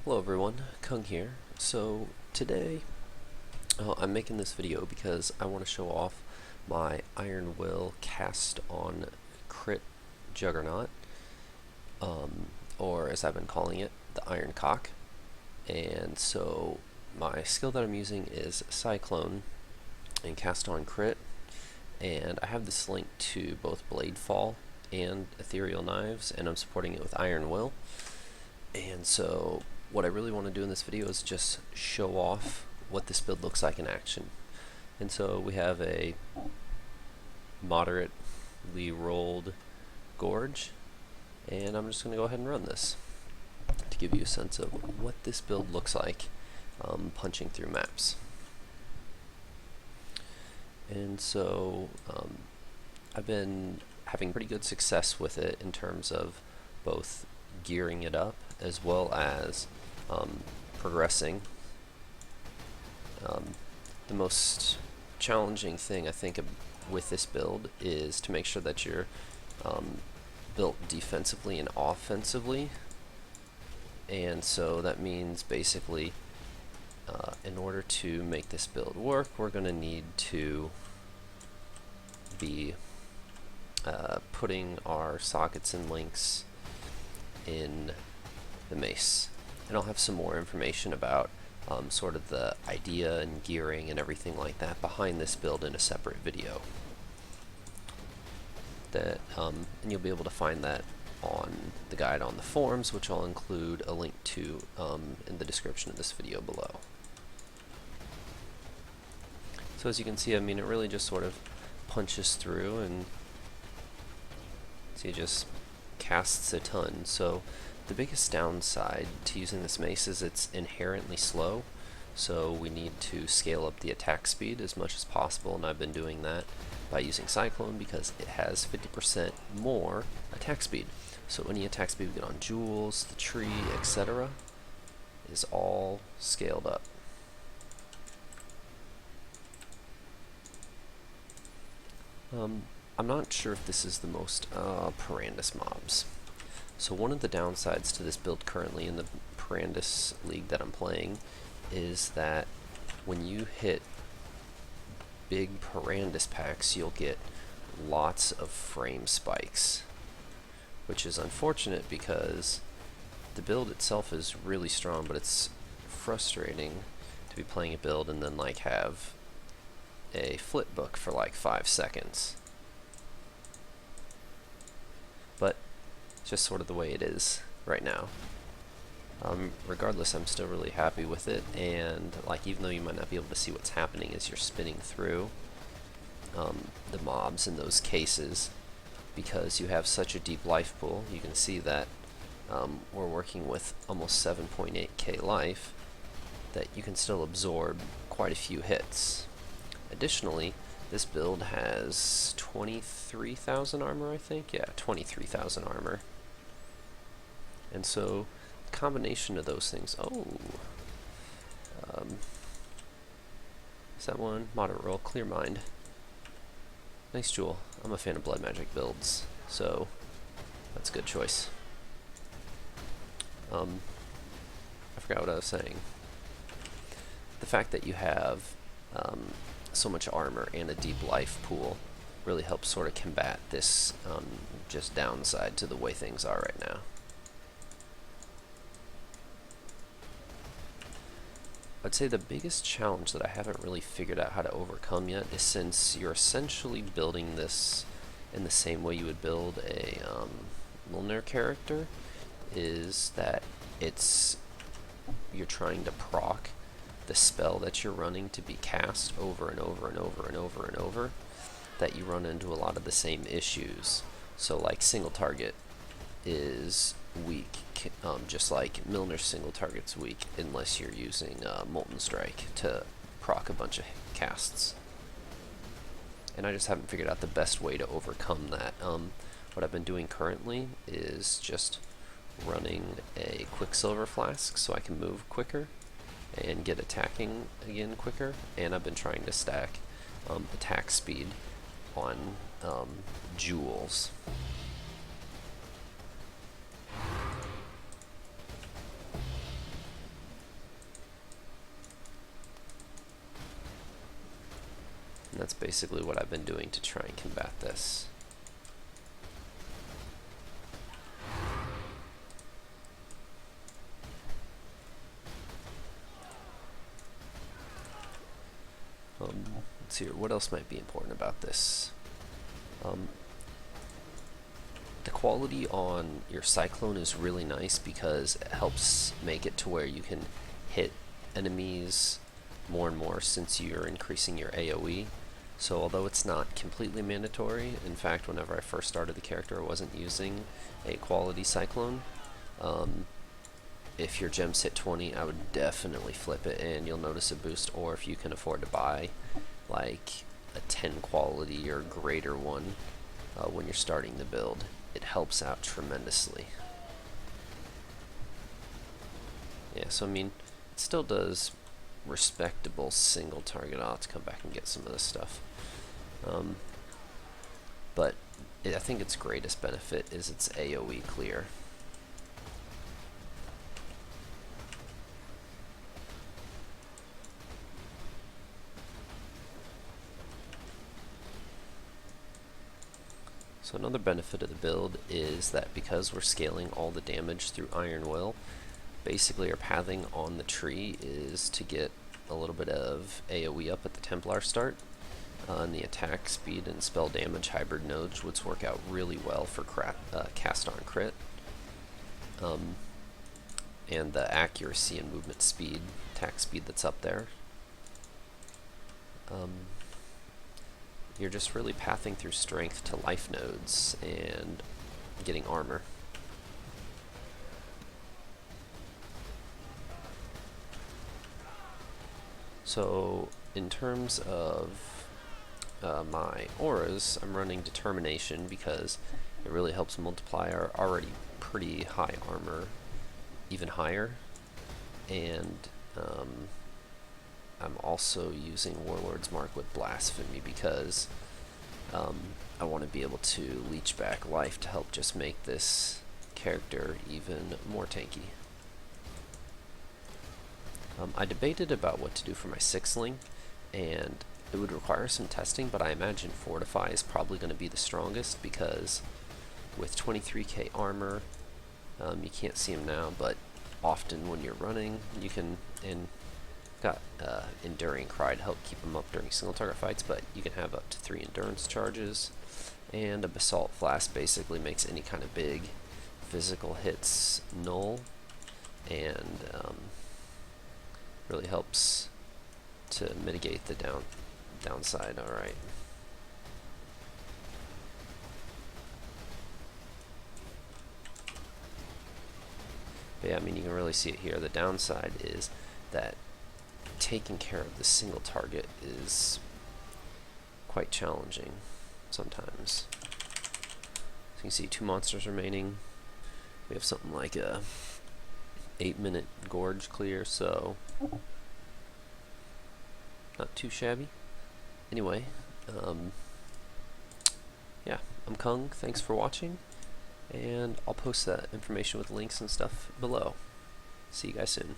Hello everyone, Kung here. So today I'm making this video because I want to show off my Iron Will cast on crit Juggernaut, or as I've been calling it, the Iron CoC. And so my skill that I'm using is Cyclone and cast on crit, and I have this link to both Blade Fall and Ethereal Knives, and I'm supporting it with Iron Will. And so what I really want to do in this video is just show off what this build looks like in action. And so we have a moderately rolled Gorge, and I'm just going to go ahead and run this to give you a sense of what this build looks like punching through maps. And so I've been having pretty good success with it in terms of both gearing it up as well as progressing. The most challenging thing I think with this build is to make sure that you're built defensively and offensively, and so that means basically in order to make this build work, we're going to need to be putting our sockets and links in the mace. And I'll have some more information about sort of the idea and gearing and everything like that behind this build in a separate video. And you'll be able to find that on the guide on the forums, which I'll include a link to in the description of this video below. So as you can see, I mean, it really just sort of punches through, and see, it just casts a ton. So the biggest downside to using this mace is it's inherently slow, so we need to scale up the attack speed as much as possible, and I've been doing that by using Cyclone because it has 50% more attack speed. So any attack speed we get on jewels, the tree, etc. is all scaled up. I'm not sure if this is the most Parandus mobs. So one of the downsides to this build currently in the Parandus League that I'm playing is that when you hit big Parandus packs, you'll get lots of frame spikes, which is unfortunate because the build itself is really strong, but it's frustrating to be playing a build and then like have a flip book for like 5 seconds. But just sort of the way it is right now. Regardless, I'm still really happy with it, and like, even though you might not be able to see what's happening as you're spinning through the mobs in those cases, because you have such a deep life pool, you can see that we're working with almost 7.8k life, that you can still absorb quite a few hits. Additionally, this build has 23,000 armor, I think? Yeah, 23,000 armor. And so, the combination of those things... is that one? Moderate roll, Clear Mind. Nice jewel. I'm a fan of blood magic builds, so that's a good choice. I forgot what I was saying. The fact that you have so much armor and a deep life pool really helps sort of combat this just downside to the way things are right now. I'd say the biggest challenge that I haven't really figured out how to overcome yet is, since you're essentially building this in the same way you would build a Milner character, is that you're trying to proc the spell that you're running to be cast over and over and over and over and over, that you run into a lot of the same issues. So like single target is weak, just like Milner's single target's weak unless you're using Molten Strike to proc a bunch of casts. And I just haven't figured out the best way to overcome that. What I've been doing currently is just running a Quicksilver Flask so I can move quicker and get attacking again quicker, and I've been trying to stack attack speed on jewels. that's basically what I've been doing to try and combat this. Let's see here, what else might be important about this? The quality on your Cyclone is really nice because it helps make it to where you can hit enemies more and more since you're increasing your AoE. So although it's not completely mandatory, in fact whenever I first started the character I wasn't using a quality Cyclone. If your gems hit 20, I would definitely flip it and you'll notice a boost, or if you can afford to buy like a 10 quality or greater one when you're starting the build, it helps out tremendously. Yeah, so I mean, it still does respectable single target. I'll have to come back and get some of this stuff. But I think its greatest benefit is its AoE clear. So another benefit of the build is that because we're scaling all the damage through Iron Will, basically our pathing on the tree is to get a little bit of AoE up at the Templar start, and the attack speed and spell damage hybrid nodes would work out really well for cast on crit, and the accuracy and movement speed, attack speed that's up there. You're just really pathing through strength to life nodes and getting armor. So in terms of my auras, I'm running Determination because it really helps multiply our already pretty high armor even higher, and I'm also using Warlord's Mark with Blasphemy because I want to be able to leech back life to help just make this character even more tanky. I debated about what to do for my Sixling, and it would require some testing, but I imagine Fortify is probably going to be the strongest because with 23k armor, you can't see him now, but often when you're running, you can, and got Enduring Cry to help keep him up during single target fights, but you can have up to 3 endurance charges, and a Basalt Flask basically makes any kind of big physical hits null, and really helps to mitigate the downside. Alright. But yeah, I mean, you can really see it here. The downside is that taking care of the single target is quite challenging sometimes. So you can see 2 monsters remaining. We have something like a 8-minute gorge clear, so not too shabby. Anyway, yeah, I'm Kung. Thanks for watching, and I'll post that information with links and stuff below. See you guys soon.